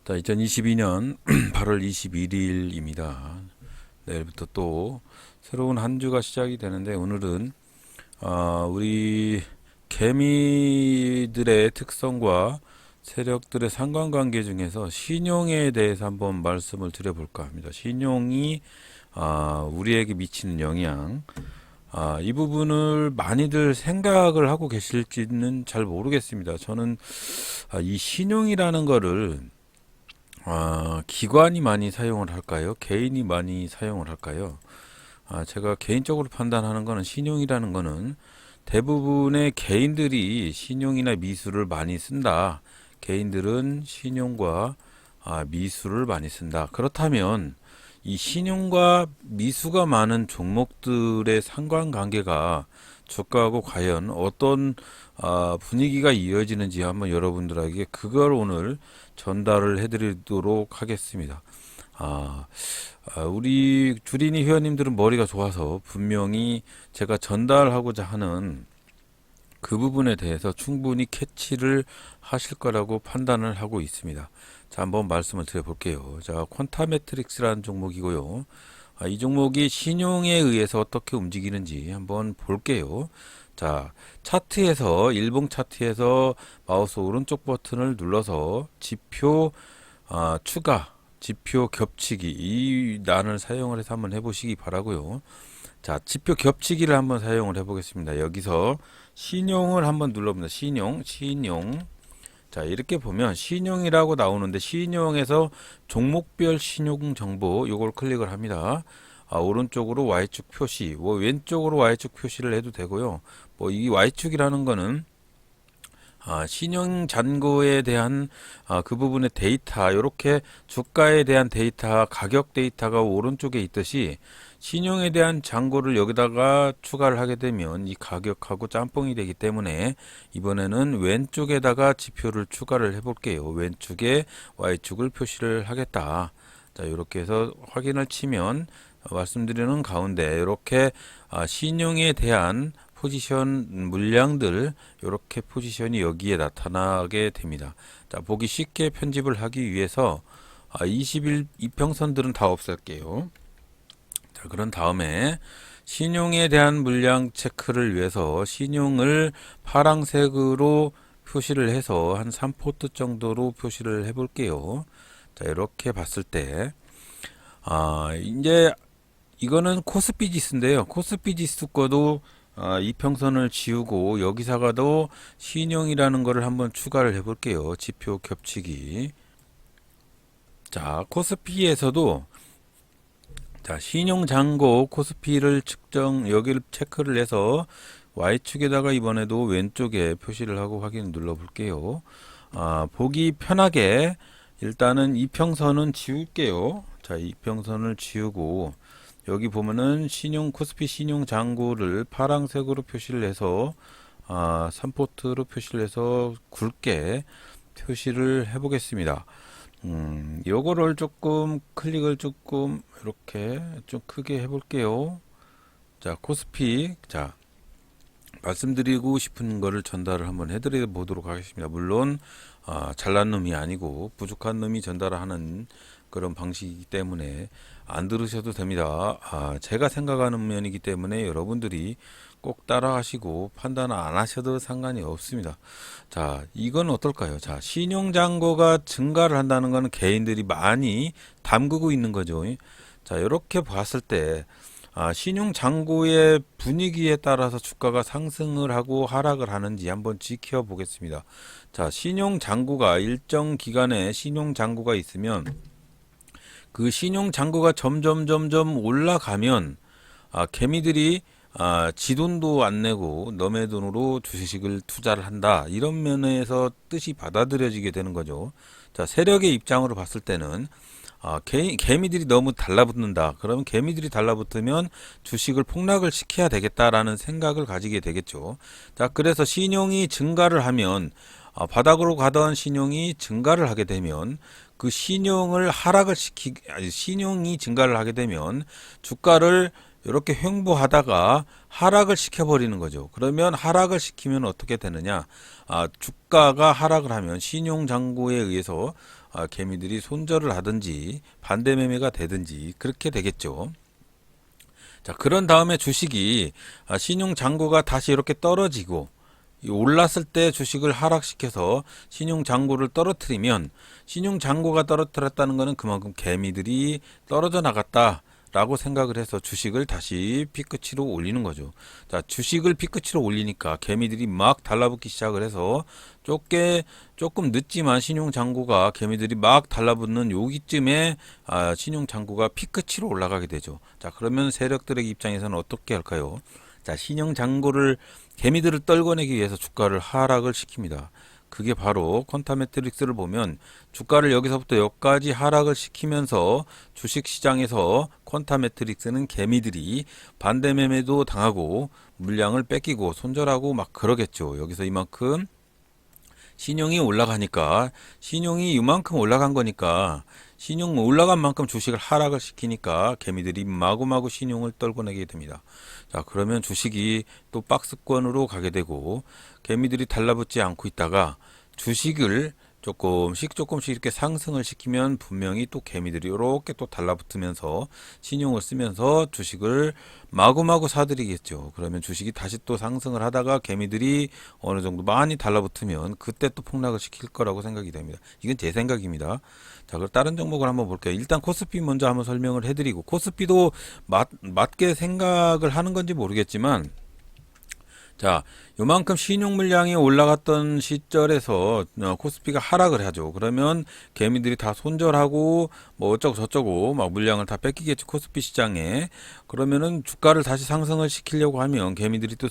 자, 2022년 8월 21일입니다. 내일부터 또 새로운 한 주가 시작이 되는데 오늘은 우리 개미들의 특성과 세력들의 상관관계 중에서 신용에 대해서 한번 말씀을 드려볼까 합니다. 신용이 우리에게 미치는 영향, 이 부분을 많이들 생각을 하고 계실지는 잘 모르겠습니다. 저는 이 신용이라는 거를 기관이 많이 사용을 할까요? 개인이 많이 사용을 할까요? 제가 개인적으로 판단하는 거는 신용이라는 거는 대부분의 개인들이 신용이나 미수를 많이 쓴다. 개인들은 신용과 미수를 많이 쓴다. 그렇다면 이 신용과 미수가 많은 종목들의 상관관계가 주가하고 과연 어떤 분위기가 이어지는지 한번 여러분들에게 그걸 오늘 전달을 해드리도록 하겠습니다. 우리 주린이 회원님들은 머리가 좋아서 분명히 제가 전달하고자 하는 그 부분에 대해서 충분히 캐치를 하실 거라고 판단을 하고 있습니다. 자, 한번 말씀을 드려볼게요. 자, 퀀타매트릭스라는 종목이고요. 이 종목이 신용에 의해서 어떻게 움직이는지 한번 볼게요. 자, 차트에서 일봉 차트에서 마우스 오른쪽 버튼을 눌러서 지표 추가, 지표 겹치기 이 난을 사용을 해서 한번 해보시기 바라고요. 자, 지표 겹치기를 한번 사용을 해보겠습니다. 여기서 신용을 한번 눌러봅니다. 신용. 자, 이렇게 보면 신용이라고 나오는데 신용에서 종목별 신용 정보 요걸 클릭을 합니다. 오른쪽으로 Y축 표시, 왼쪽으로 Y축 표시를 해도 되고요. 이 Y축이라는 거는 신용 잔고에 대한 그 부분의 데이터, 이렇게 주가에 대한 데이터, 가격 데이터가 오른쪽에 있듯이 신용에 대한 잔고를 여기다가 추가를 하게 되면 이 가격하고 짬뽕이 되기 때문에 이번에는 왼쪽에다가 지표를 추가를 해 볼게요. 왼쪽에 Y축을 표시를 하겠다. 자, 이렇게 해서 확인을 치면 말씀드리는 가운데 이렇게 신용에 대한 포지션 물량들 이렇게 포지션이 여기에 나타나게 됩니다. 자, 보기 쉽게 편집을 하기 위해서 20일 이평선들은 다 없앨게요. 자, 그런 다음에 신용에 대한 물량 체크를 위해서 신용을 파란색으로 표시를 해서 한 3포트 정도로 표시를 해 볼게요. 자, 이렇게 봤을 때 이제 이거는 코스피 지수인데요. 코스피 지수 거도 이평선을 지우고 여기다가도 신용이라는 거를 한번 추가를 해 볼게요. 지표 겹치기. 자, 코스피에서도 자, 신용 잔고 코스피를 여기를 체크를 해서 Y축에다가 이번에도 왼쪽에 표시를 하고 확인 눌러 볼게요. 보기 편하게 일단은 이평선은 지울게요. 자, 이평선을 지우고 여기 보면은 코스피 신용 잔고를 파란색으로 표시를 해서 3포트로 표시를 해서 굵게 표시를 해 보겠습니다. 요거를 조금 클릭을 조금 이렇게 좀 크게 해 볼게요. 자, 코스피. 자, 말씀드리고 싶은 거를 전달을 한번 해드려 보도록 하겠습니다. 물론 잘난 놈이 아니고 부족한 놈이 전달하는 그런 방식이기 때문에 안 들으셔도 됩니다. 제가 생각하는 면이기 때문에 여러분들이 꼭 따라 하시고 판단 안 하셔도 상관이 없습니다. 자, 이건 어떨까요? 자, 신용잔고가 증가를 한다는 것은 개인들이 많이 담그고 있는 거죠. 자, 이렇게 봤을 때 신용잔고의 분위기에 따라서 주가가 상승을 하고 하락을 하는지 한번 지켜보겠습니다. 자, 신용잔고가 일정 기간에 신용잔고가 있으면 그 신용잔고가 점점 올라가면 개미들이 지 돈도 안 내고 너의 돈으로 주식을 투자를 한다. 이런 면에서 뜻이 받아들여지게 되는 거죠. 자, 세력의 입장으로 봤을 때는 개미들이 너무 달라붙는다. 그러면 개미들이 달라붙으면 주식을 폭락을 시켜야 되겠다라는 생각을 가지게 되겠죠. 자, 그래서 신용이 증가를 하면 바닥으로 가던 신용이 증가를 하게 되면 그 신용을 신용이 증가를 하게 되면 주가를 이렇게 횡보하다가 하락을 시켜버리는 거죠. 그러면 하락을 시키면 어떻게 되느냐? 주가가 하락을 하면 신용잔고에 의해서 개미들이 손절을 하든지 반대 매매가 되든지 그렇게 되겠죠. 자, 그런 다음에 주식이 신용 잔고가 다시 이렇게 떨어지고 올랐을 때 주식을 하락시켜서 신용 잔고를 떨어뜨리면, 신용 잔고가 떨어뜨렸다는 것은 그만큼 개미들이 떨어져 나갔다 라고 생각을 해서 주식을 다시 피크치로 올리는 거죠. 자, 주식을 피크치로 올리니까 개미들이 막 달라붙기 시작을 해서 조금 늦지만 신용 잔고가 개미들이 막 달라붙는 여기쯤에 신용 잔고가 피크치로 올라가게 되죠. 자, 그러면 세력들의 입장에서는 어떻게 할까요? 자, 신용 잔고를 개미들을 떨궈내기 위해서 주가를 하락을 시킵니다. 그게 바로 퀀타 매트릭스를 보면 주가를 여기서부터 여기까지 하락을 시키면서 주식시장에서 퀀타 매트릭스는 개미들이 반대 매매도 당하고 물량을 뺏기고 손절하고 막 그러겠죠. 여기서 이만큼 신용이 올라가니까, 신용이 이만큼 올라간 거니까 신용 올라간 만큼 주식을 하락을 시키니까 개미들이 마구마구 신용을 떨궈내게 됩니다. 자, 그러면 주식이 또 박스권으로 가게 되고 개미들이 달라붙지 않고 있다가 주식을 조금씩 이렇게 상승을 시키면 분명히 또 개미들이 이렇게 또 달라붙으면서 신용을 쓰면서 주식을 마구마구 사들이겠죠. 그러면 주식이 다시 또 상승을 하다가 개미들이 어느 정도 많이 달라붙으면 그때 또 폭락을 시킬 거라고 생각이 됩니다. 이건 제 생각입니다. 자, 그럼 다른 종목을 한번 볼게요. 일단 코스피 먼저 한번 설명을 해드리고, 코스피도 맞게 생각을 하는 건지 모르겠지만, 자, 요만큼 신용 물량이 올라갔던 시절에서 코스피가 하락을 하죠. 그러면 개미들이 다 손절하고 뭐 어쩌고 저쩌고 막 물량을 다 뺏기겠죠, 코스피 시장에. 그러면은 주가를 다시 상승을 시키려고 하면 개미들이 또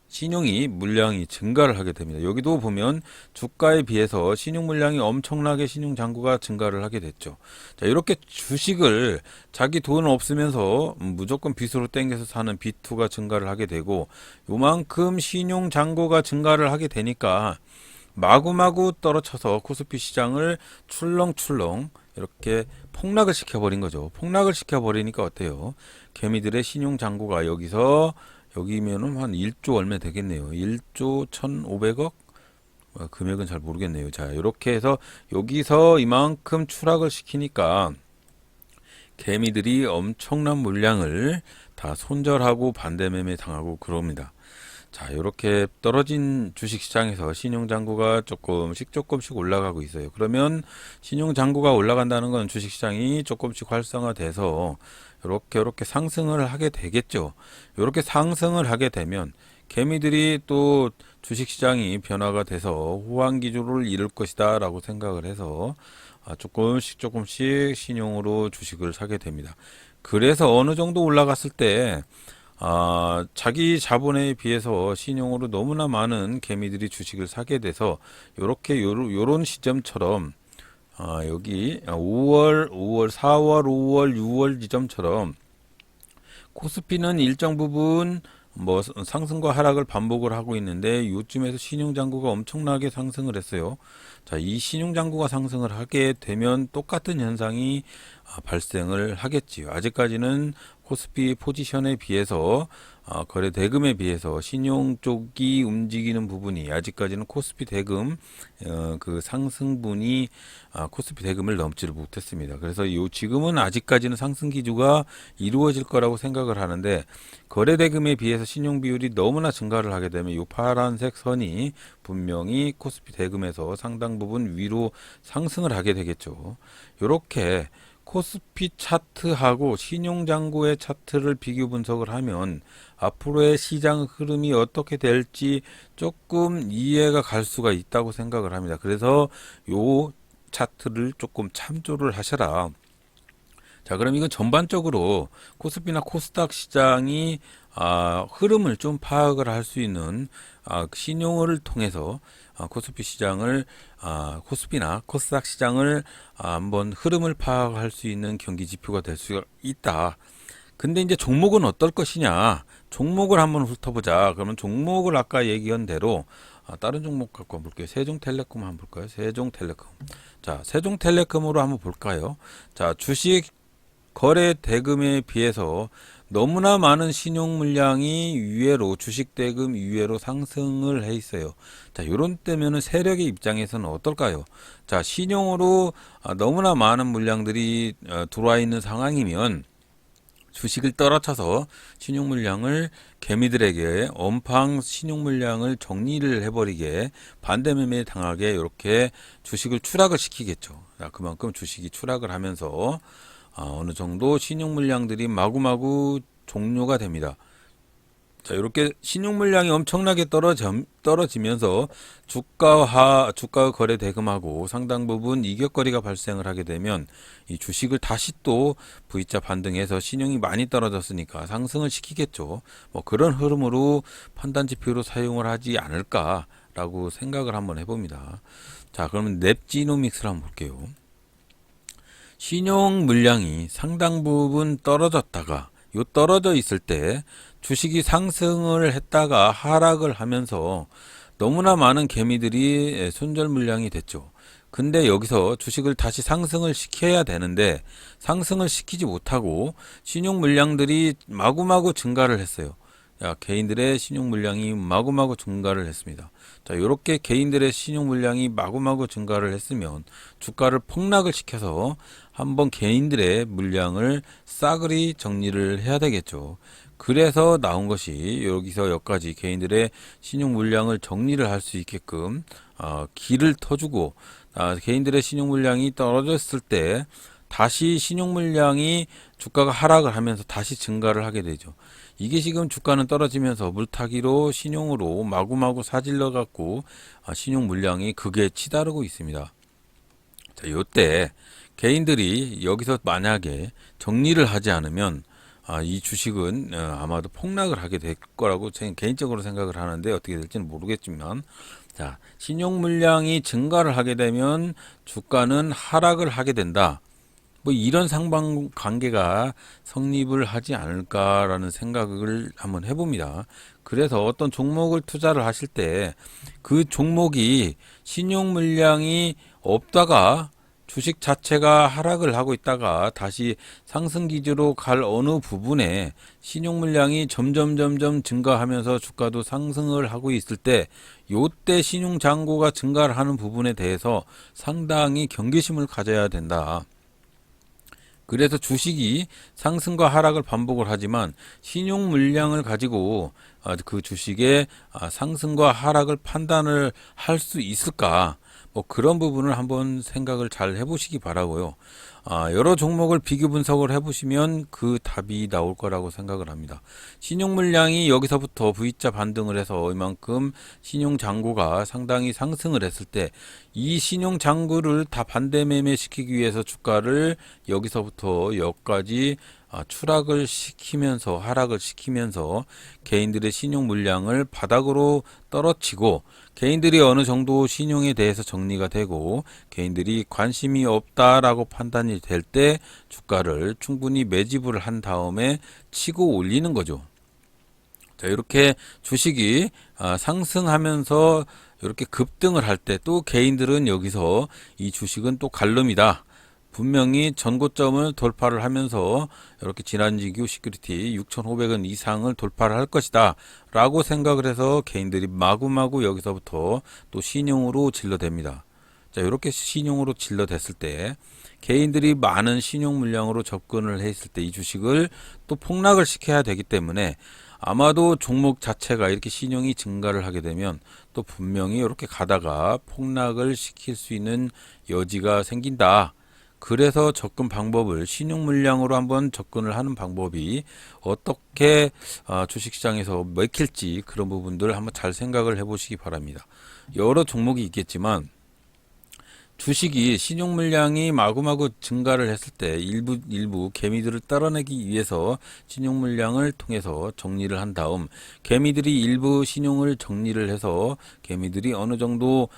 신용이 물량이 증가를 하게 됩니다. 여기도 보면 주가에 비해서 신용 물량이 엄청나게 신용 잔고가 증가를 하게 됐죠. 자, 이렇게 주식을 자기 돈 없으면서 무조건 빚으로 땡겨서 사는 B2가 증가를 하게 되고, 요만큼 신용 잔고가 증가를 하게 되니까 마구마구 떨어쳐서 코스피 시장을 출렁출렁 이렇게 폭락을 시켜버린 거죠. 폭락을 시켜버리니까 어때요? 개미들의 신용 잔고가 여기면은 한 1조 얼마 되겠네요. 1조 1,500억? 금액은 잘 모르겠네요. 자, 이렇게 해서 여기서 이만큼 추락을 시키니까 개미들이 엄청난 물량을 다 손절하고 반대 매매 당하고 그럽니다. 자, 이렇게 떨어진 주식시장에서 신용잔고가 조금씩 올라가고 있어요. 그러면 신용잔고가 올라간다는 건 주식시장이 조금씩 활성화돼서 이렇게 상승을 하게 되겠죠. 이렇게 상승을 하게 되면 개미들이 또 주식시장이 변화가 돼서 호황 기조를 이룰 것이다 라고 생각을 해서 조금씩 신용으로 주식을 사게 됩니다. 그래서 어느 정도 올라갔을 때 자기 자본에 비해서 신용으로 너무나 많은 개미들이 주식을 사게 돼서 요런 시점처럼 여기 4월, 5월, 6월 지점처럼 코스피는 일정 부분 뭐 상승과 하락을 반복을 하고 있는데, 요쯤에서 신용잔고가 엄청나게 상승을 했어요. 자, 이 신용잔고가 상승을 하게 되면 똑같은 현상이 발생을 하겠지요. 아직까지는 코스피 포지션에 비해서 거래 대금에 비해서 신용 쪽이 움직이는 부분이 아직까지는 코스피 대금 그 상승분이 코스피 대금을 넘지를 못했습니다. 그래서 지금은 아직까지는 상승 기조가 이루어질 거라고 생각을 하는데, 거래 대금에 비해서 신용 비율이 너무나 증가를 하게 되면 이 파란색 선이 분명히 코스피 대금에서 상당 부분 위로 상승을 하게 되겠죠. 이렇게 코스피 차트하고 신용잔고의 차트를 비교 분석을 하면 앞으로의 시장 흐름이 어떻게 될지 조금 이해가 갈 수가 있다고 생각을 합니다. 그래서 요 차트를 조금 참조를 하셔라. 자, 그럼 이건 전반적으로 코스피나 코스닥 시장이 흐름을 좀 파악을 할 수 있는 신용을 통해서 코스피 시장을 코스피나 코스닥 시장을 한번 흐름을 파악할 수 있는 경기 지표가 될 수 있다. 근데 이제 종목은 어떨 것이냐? 종목을 한번 훑어보자. 그러면 종목을 아까 얘기한 대로 다른 종목 갖고 한번 볼게요. 세종텔레콤 한번 볼까요? 세종텔레콤. 자, 세종텔레콤으로 한번 볼까요? 자, 주식 거래 대금에 비해서 너무나 많은 신용 물량이 위외로 주식 대금 위외로 상승을 해 있어요. 자, 요런 때면은 세력의 입장에서는 어떨까요? 자, 신용으로 너무나 많은 물량들이 들어와 있는 상황이면 주식을 떨어쳐서 신용 물량을 개미들에게 엄팡 신용 물량을 정리를 해버리게 반대 매매 당하게 이렇게 주식을 추락을 시키겠죠. 자, 그만큼 주식이 추락을 하면서 어느 정도 신용 물량들이 마구마구 종료가 됩니다. 자, 이렇게 신용 물량이 엄청나게 떨어지면서 주가 거래 대금하고 상당 부분 이격거리가 발생을 하게 되면 이 주식을 다시 또 V자 반등해서 신용이 많이 떨어졌으니까 상승을 시키겠죠. 뭐 그런 흐름으로 판단 지표로 사용을 하지 않을까라고 생각을 한번 해봅니다. 자, 그러면 넵지노믹스를 한번 볼게요. 신용 물량이 상당 부분 떨어졌다가 떨어져 있을 때 주식이 상승을 했다가 하락을 하면서 너무나 많은 개미들이 손절 물량이 됐죠. 근데 여기서 주식을 다시 상승을 시켜야 되는데 상승을 시키지 못하고 신용 물량들이 마구마구 증가를 했어요. 야, 개인들의 신용 물량이 마구마구 증가를 했습니다. 자, 이렇게 개인들의 신용 물량이 마구마구 증가를 했으면 주가를 폭락을 시켜서 한번 개인들의 물량을 싸그리 정리를 해야 되겠죠. 그래서 나온 것이 여기서 여기까지 개인들의 신용 물량을 정리를 할 수 있게끔 길을 터주고 개인들의 신용 물량이 떨어졌을 때 다시 신용 물량이 주가가 하락을 하면서 다시 증가를 하게 되죠. 이게 지금 주가는 떨어지면서 물타기로 신용으로 마구마구 사질러 갖고 신용 물량이 극에 치다르고 있습니다. 자, 요때 개인들이 여기서 만약에 정리를 하지 않으면 이 주식은 아마도 폭락을 하게 될 거라고 저는 개인적으로 생각을 하는데 어떻게 될지는 모르겠지만, 자, 신용 물량이 증가를 하게 되면 주가는 하락을 하게 된다. 뭐 이런 상관관계가 성립을 하지 않을까라는 생각을 한번 해봅니다. 그래서 어떤 종목을 투자를 하실 때 그 종목이 신용 물량이 없다가 주식 자체가 하락을 하고 있다가 다시 상승 기조로 갈 어느 부분에 신용 물량이 점점 증가하면서 주가도 상승을 하고 있을 때 요때 신용 잔고가 증가를 하는 부분에 대해서 상당히 경계심을 가져야 된다. 그래서 주식이 상승과 하락을 반복을 하지만 신용 물량을 가지고 그 주식의 상승과 하락을 판단을 할 수 있을까? 뭐 그런 부분을 한번 생각을 잘 해보시기 바라고요. 여러 종목을 비교 분석을 해보시면 그 답이 나올 거라고 생각을 합니다. 신용 물량이 여기서부터 V자 반등을 해서 이만큼 신용 잔고가 상당히 상승을 했을 때 이 신용 잔고를 다 반대 매매시키기 위해서 주가를 여기서부터 여기까지 추락을 시키면서 하락을 시키면서 개인들의 신용 물량을 바닥으로 떨어뜨리고 개인들이 어느 정도 신용에 대해서 정리가 되고 개인들이 관심이 없다라고 판단이 될 때 주가를 충분히 매집을 한 다음에 치고 올리는 거죠. 자, 이렇게 주식이 상승하면서 이렇게 급등을 할 때 또 개인들은 여기서 이 주식은 또 갈름이다. 분명히 전고점을 돌파를 하면서 이렇게 지난지규 시큐리티 6,500원 이상을 돌파를 할 것이다 라고 생각을 해서 개인들이 마구마구 여기서부터 또 신용으로 질러댑니다. 자, 이렇게 신용으로 질러댔을 때 개인들이 많은 신용 물량으로 접근을 했을 때 이 주식을 또 폭락을 시켜야 되기 때문에 아마도 종목 자체가 이렇게 신용이 증가를 하게 되면 또 분명히 이렇게 가다가 폭락을 시킬 수 있는 여지가 생긴다. 그래서 접근 방법을 신용 물량으로 한번 접근을 하는 방법이 어떻게 주식시장에서 먹힐지 그런 부분들 한번 잘 생각을 해보시기 바랍니다. 여러 종목이 있겠지만 주식이 신용 물량이 마구마구 증가를 했을 때 일부 개미들을 떨어내기 위해서 신용 물량을 통해서 정리를 한 다음 개미들이 일부 신용을 정리를 해서 개미들이 어느 정도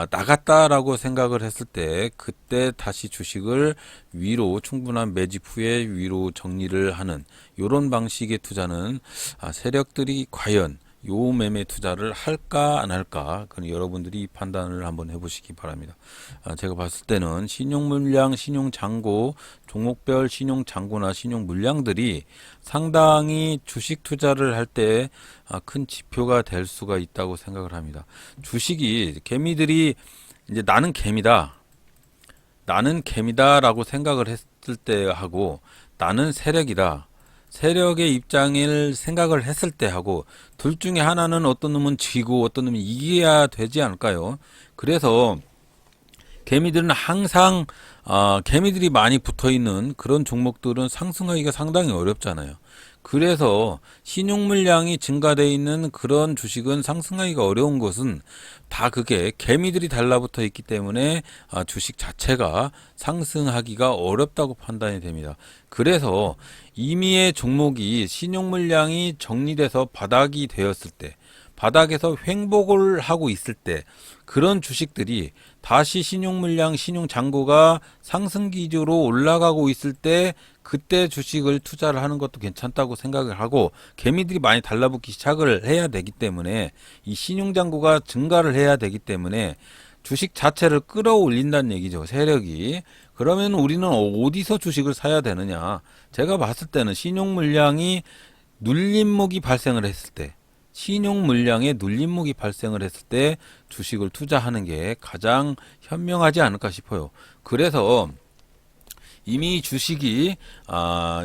나갔다라고 생각을 했을 때 그때 다시 주식을 위로 충분한 매집 후에 위로 정리를 하는 이런 방식의 투자는 세력들이 과연 요 매매 투자를 할까 안 할까, 그건 여러분들이 판단을 한번 해보시기 바랍니다. 제가 봤을 때는 신용 물량, 신용 잔고, 종목별 신용 잔고나 신용 물량들이 상당히 주식 투자를 할 때 큰 지표가 될 수가 있다고 생각을 합니다. 주식이, 개미들이 이제 나는 개미다라고 생각을 했을 때 하고, 나는 세력이다, 세력의 입장을 생각을 했을 때 하고, 둘 중에 하나는 어떤 놈은 지고 어떤 놈은 이겨야 되지 않을까요? 그래서 개미들은 항상 개미들이 많이 붙어 있는 그런 종목들은 상승하기가 상당히 어렵잖아요. 그래서 신용 물량이 증가되어 있는 그런 주식은 상승하기가 어려운 것은 다 그게 개미들이 달라붙어 있기 때문에 주식 자체가 상승하기가 어렵다고 판단이 됩니다. 그래서 이미의 종목이 신용 물량이 정리돼서 바닥이 되었을 때, 바닥에서 횡보를 하고 있을 때, 그런 주식들이 다시 신용 물량, 신용 잔고가 상승 기조로 올라가고 있을 때, 그때 주식을 투자를 하는 것도 괜찮다고 생각을 하고, 개미들이 많이 달라붙기 시작을 해야 되기 때문에, 이 신용 잔고가 증가를 해야 되기 때문에 주식 자체를 끌어올린다는 얘기죠, 세력이. 그러면 우리는 어디서 주식을 사야 되느냐? 제가 봤을 때는 신용 물량이 눌림목이 발생을 했을 때, 신용 물량의 눌림목이 발생을 했을 때 주식을 투자하는 게 가장 현명하지 않을까 싶어요. 그래서 이미 주식이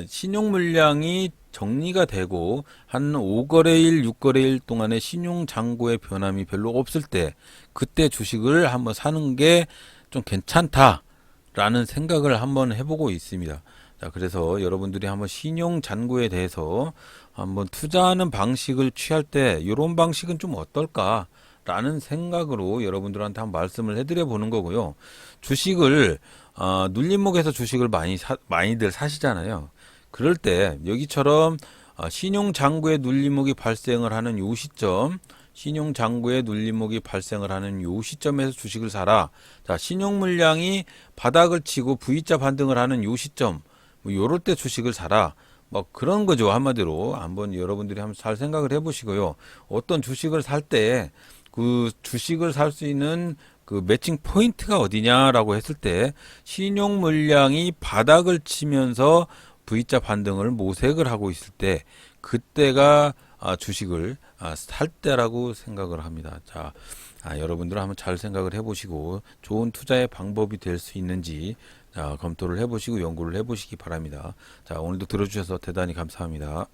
신용 물량이 정리가 되고 한 5거래일, 6거래일 동안의 신용 잔고의 변함이 별로 없을 때, 그때 주식을 한번 사는 게 좀 괜찮다라는 생각을 한번 해보고 있습니다. 자, 그래서 여러분들이 한번 신용 잔고에 대해서 한번 투자하는 방식을 취할 때 이런 방식은 좀 어떨까 라는 생각으로 여러분들한테 한번 말씀을 해드려 보는 거고요. 주식을 눌림목에서 주식을 많이들 사시잖아요. 그럴 때 여기처럼 신용 잔고의 눌림목이 발생을 하는 요 시점, 신용 잔고의 눌림목이 발생을 하는 요 시점에서 주식을 사라. 자, 신용 물량이 바닥을 치고 V자 반등을 하는 요 시점, 뭐 요럴 때 주식을 사라. 뭐 그런 거죠. 한마디로 한번 여러분들이 한번 잘 생각을 해보시고요. 어떤 주식을 살 때 그 주식을 살 수 있는 그 매칭 포인트가 어디냐라고 했을 때, 신용 물량이 바닥을 치면서 V자 반등을 모색을 하고 있을 때, 그때가 주식을 살 때라고 생각을 합니다. 자, 여러분들 한번 잘 생각을 해보시고 좋은 투자의 방법이 될 수 있는지 검토를 해보시고 연구를 해보시기 바랍니다. 자, 오늘도 들어주셔서 대단히 감사합니다.